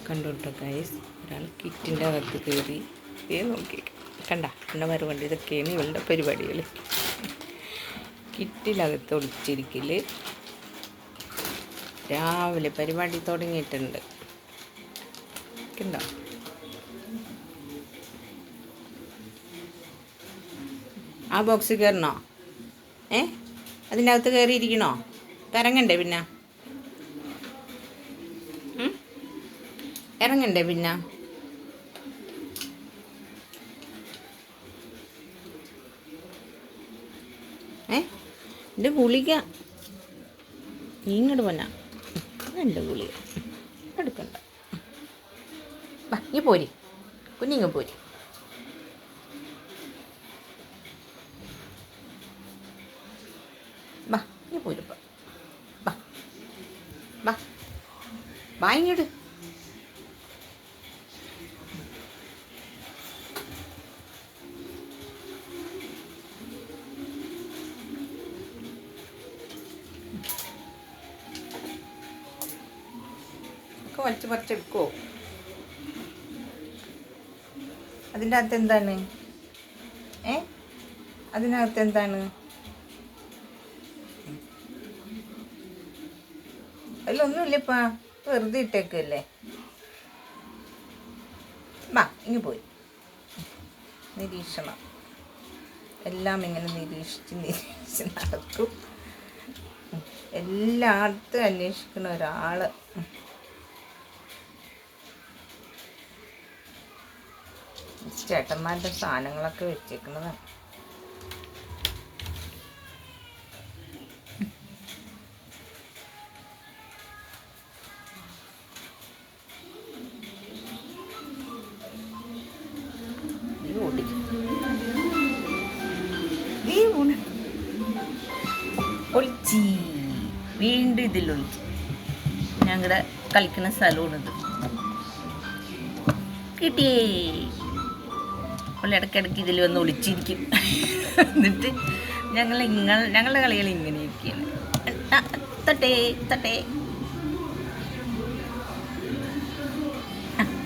കണ്ടോട്ടോ guys, ഒരാൾ കിറ്റിൻ്റെ അകത്ത് കയറി നോക്കി കണ്ട അണ്ണമാർ കൊണ്ട് ഇതൊക്കെയാണ് ഇവളുടെ പരിപാടികൾ. കിറ്റിലകത്ത് ഒളിച്ചിരിക്കൽ രാവിലെ പരിപാടി തുടങ്ങിയിട്ടുണ്ട്. കണ്ടോ ആ ബോക്സ് കയറണോ? അതിൻ്റെ അകത്ത് കയറിയിരിക്കണോ? കറങ്ങണ്ടേ പിന്നെ? ഇറങ്ങണ്ടേ പിന്നെ? എൻ്റെ ഗുളിക നീ ഇങ്ങോട്ട് പോന്നാ, എൻ്റെ ഗുളിക എടുക്കണ്ട. വാ നീ പോരി, കുഞ്ഞിങ്ങ പോരി. വാ നീ പോരിപ്പ, വാ വാ വാ ഇങ്ങോട്ട്. വലിച്ചു പറിച്ചെടുക്കോ? അതിൻ്റെ അകത്ത് എന്താണ്? അതിനകത്ത് എന്താണ്? അതിലൊന്നുമില്ലപ്പാ, വെറുതെ ഇട്ടേക്കല്ലേ. വാ ഇങ്ങ് പോയി. നിരീക്ഷണം എല്ലാം ഇങ്ങനെ നിരീക്ഷിച്ച് നടക്കും. എല്ലായിടത്തും അന്വേഷിക്കുന്ന ഒരാൾ. ചേട്ടന്മാരുടെ സാധനങ്ങളൊക്കെ വെച്ചേക്കുന്നതാണ്. ഒളിച്ചി വീണ്ടും ഇതിലൊളിച്ച് ഞങ്ങളുടെ കളിക്കുന്ന സ്ഥലമാണിത്. കിട്ടിയേ അവൾ ഇടയ്ക്കിടയ്ക്ക് ഇതിൽ വന്ന് ഒളിച്ചിരിക്കും. എന്നിട്ട് ഞങ്ങളുടെ കളികൾ ഇങ്ങനെ ഇരിക്കുകയാണ്. തട്ടേ തട്ടേ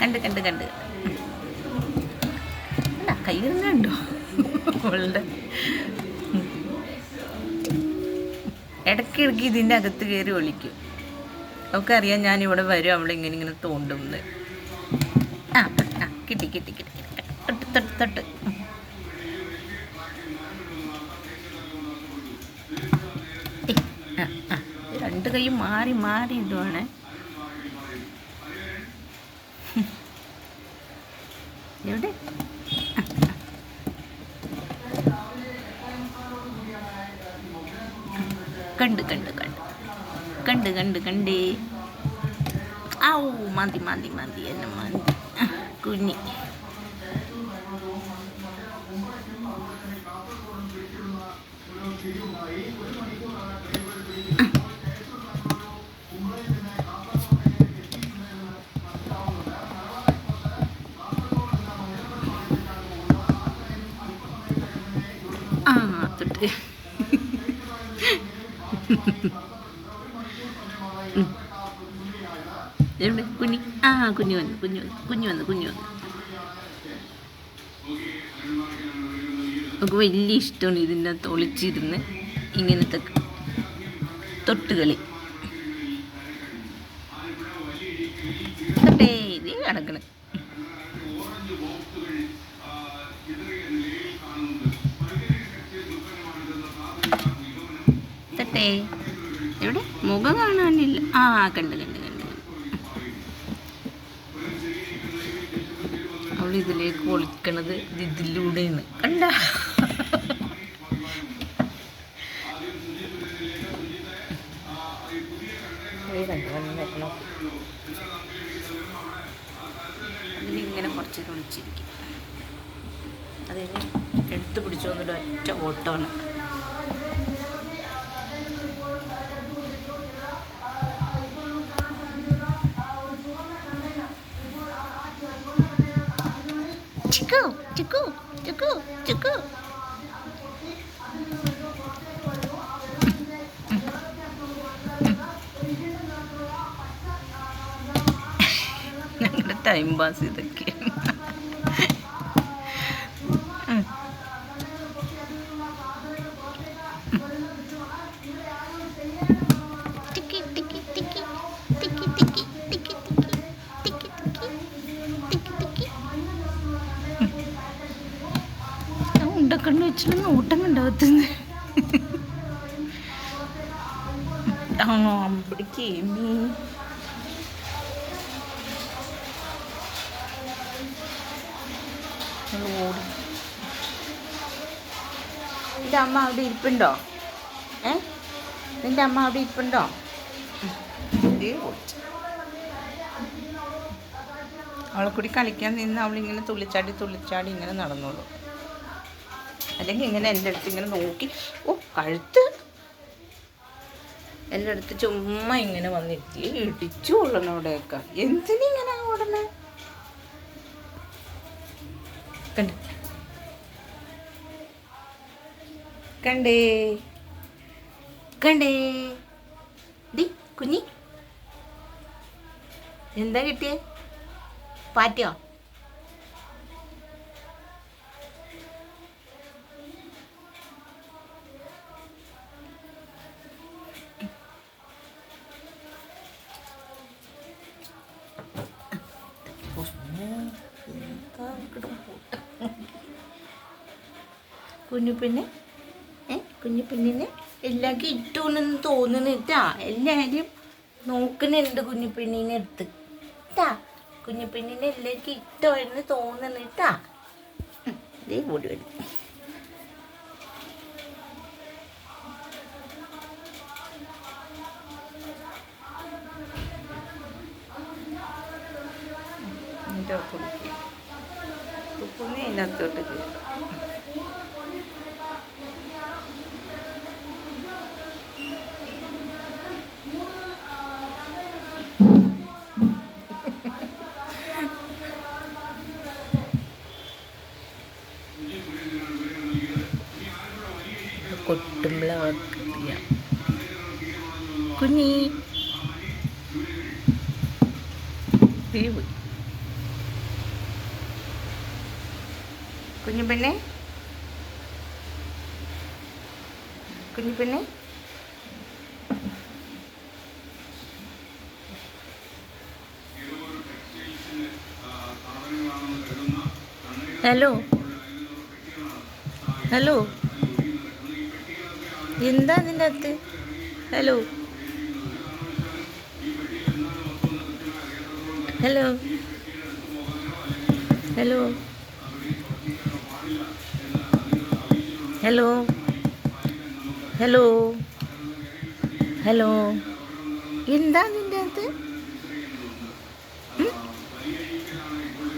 കണ്ട് കണ്ട് കണ്ട് അല്ല കയ്യിരുന്നുണ്ടോ അവളുടെ. ഇടയ്ക്കിടയ്ക്ക് ഇതിൻ്റെ അകത്ത് കയറി ഒളിക്കും. അവൾക്കറിയാം ഞാനിവിടെ വരും, അവളിങ്ങനെ ഇങ്ങനെ തോണ്ടുന്നത്. കിട്ടി കിട്ടി കിട്ടി തൊട്ട് തൊട്ട് തൊട്ട്. രണ്ട് കൈയും മാറി മാറി ഇടുവാണ്. എവിടെ? കണ്ട് കണ്ട് കണ്ട് കണ്ട് കണ്ട് കണ്ടേ. ഔ മതി മതി മതി എന്നെ മതി കുഞ്ഞി. തൊട്ട് എവിടെ കുഞ്ഞി? കുഞ്ഞു വന്നു കുഞ്ഞു വന്നു കുഞ്ഞു വന്നു കുഞ്ഞു വന്നു. നമുക്ക് വലിയ ഇഷ്ടമാണ് ഇതിൻ്റെ അകത്ത് ഒളിച്ചിരുന്ന് ഇങ്ങനത്തെ തൊട്ടുകളി. തൊട്ടേ ഇതേ കിടക്കണ. തൊട്ടേ എവിടെ? മുഖം കാണാനില്ല. കണ്ട് കണ്ട് കണ്ട്. അവൾ ഇതിലേക്ക് ഒളിക്കണത് ഇതിലൂടെയാണ്. കണ്ട അതിലിങ്ങനെ കുറച്ച് ഒളിച്ചിരിക്കും. അതിന് എടുത്ത് പിടിച്ചു വന്നിട്ട് ഒറ്റ ഓട്ടമാണ്. ചിക്കു ചിക്കു ചിക്കു ചിക്കു. ടൈം പാസ് ഇതൊക്കെ. ഉണ്ടക്കണ്ണ് വെച്ചിട്ട് ഓട്ടം കണ്ടാകത്തുന്നു. അമ്പടിക്ക് ഓടി. നിന്റെ അമ്മ അവിടെ ഇരിപ്പുണ്ടോ? നിന്റെ അമ്മ അവിടെ ഇരിപ്പുണ്ടോ? അവളെ കൂടി കളിക്കാൻ നിന്ന് അവളിങ്ങനെ തുള്ളിച്ചാടി ഇങ്ങനെ നടന്നോളൂ. അല്ലെങ്കിൽ ഇങ്ങനെ എൻ്റെ അടുത്ത് ഇങ്ങനെ നോക്കി, ഓ കഴുത്ത് എൻ്റെ അടുത്ത് ചുമ്മാ ഇങ്ങനെ വന്നിട്ട് ഇടിച്ചു കൊള്ളണം അവിടെയൊക്കെ. എന്തിനിങ്ങനെ ഓടണേ? കണ്ടേ കണ്ടേ ഡി കുഞ്ഞി, എന്താ കിട്ടിയേ? പാറ്റയോ? കുഞ്ഞുപിന്നെ കുഞ്ഞുപിന്നിനെ എല്ലാം കിട്ടുമെന്ന് തോന്നുന്നിട്ടാ. എല്ലാവരും നോക്കുന്നുണ്ട് കുഞ്ഞുപിന്നിനെ എടുത്ത് ട്ടാ. കുഞ്ഞുപിന്നിനെ എല്ലാം കിട്ടുമെന്ന് തോന്നുന്നിട്ടാ. ഇതേ കൂടി വരും. കുഞ്ഞ് അതിനകത്തോട്ട് കയറും. കൊട്ടുമ്പോഴാക്കിയ കുഞ്ഞി കുഞ്ഞുപെണ്ണെ കുഞ്ഞുപെണ്ണെ ഹലോ ഹലോ, എന്താ അതിൻ്റെ അകത്ത്? Hello hello hello hello hello hello, എന്താ അതിൻ്റെ അകത്ത്?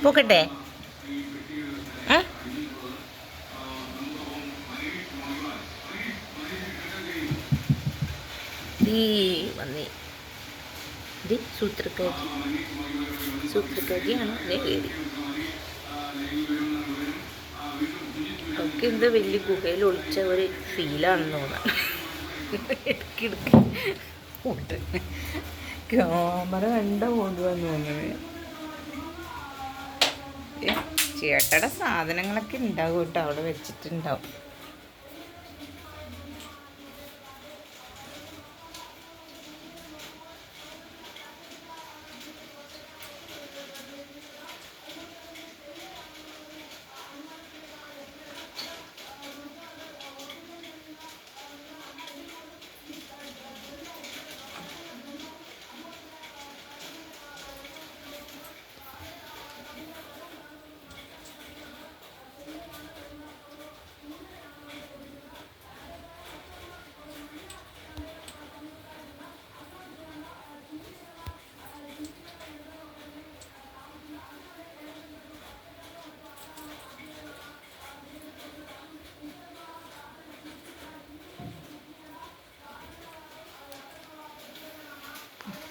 പോക്കട്ടെ? വന്നേ ഇത് സൂത്രക്കാരിയാണ്. അതേ കയറി. അവർക്ക് എന്താ വലിയ ഗുഹയിൽ ഒളിച്ച ഒരു ഫീലാണെന്ന് തോന്നാം. ഇടയ്ക്കിടയ്ക്ക് ഓട്ട് ക്യാമറ കണ്ട ഓടുവാന്ന് തോന്നുന്നത്. ചേട്ടയുടെ സാധനങ്ങളൊക്കെ ഉണ്ടാവും കേട്ടോ, അവിടെ വെച്ചിട്ടുണ്ടാവും.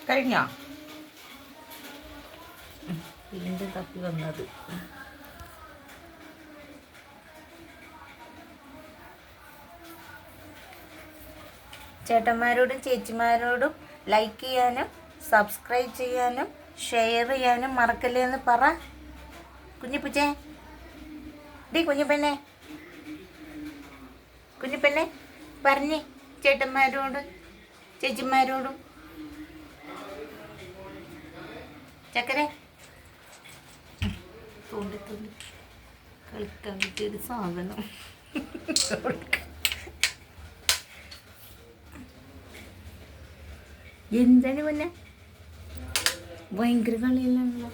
കഴിഞ്ഞോ? വീണ്ടും തപ്പി വന്നത്. ചേട്ടന്മാരോടും ചേച്ചിമാരോടും ലൈക്ക് ചെയ്യാനും സബ്സ്ക്രൈബ് ചെയ്യാനും ഷെയർ ചെയ്യാനും മറക്കല്ലേ എന്ന് പറ കുഞ്ഞിപ്പൂച്ചേ. ഡീ കുഞ്ഞിപ്പെണ്ണെ, കുഞ്ഞിപ്പെണ്ണെ പറഞ്ഞേ ചേട്ടന്മാരോടും ചേച്ചിമാരോടും. ചക്കരെ തോണ്ടി തോണ്ടി കളിക്കാൻ പറ്റിയൊരു സാധനം. എന്താണ് പിന്നെ ഭയങ്കര കളിയിലാണല്ലോ.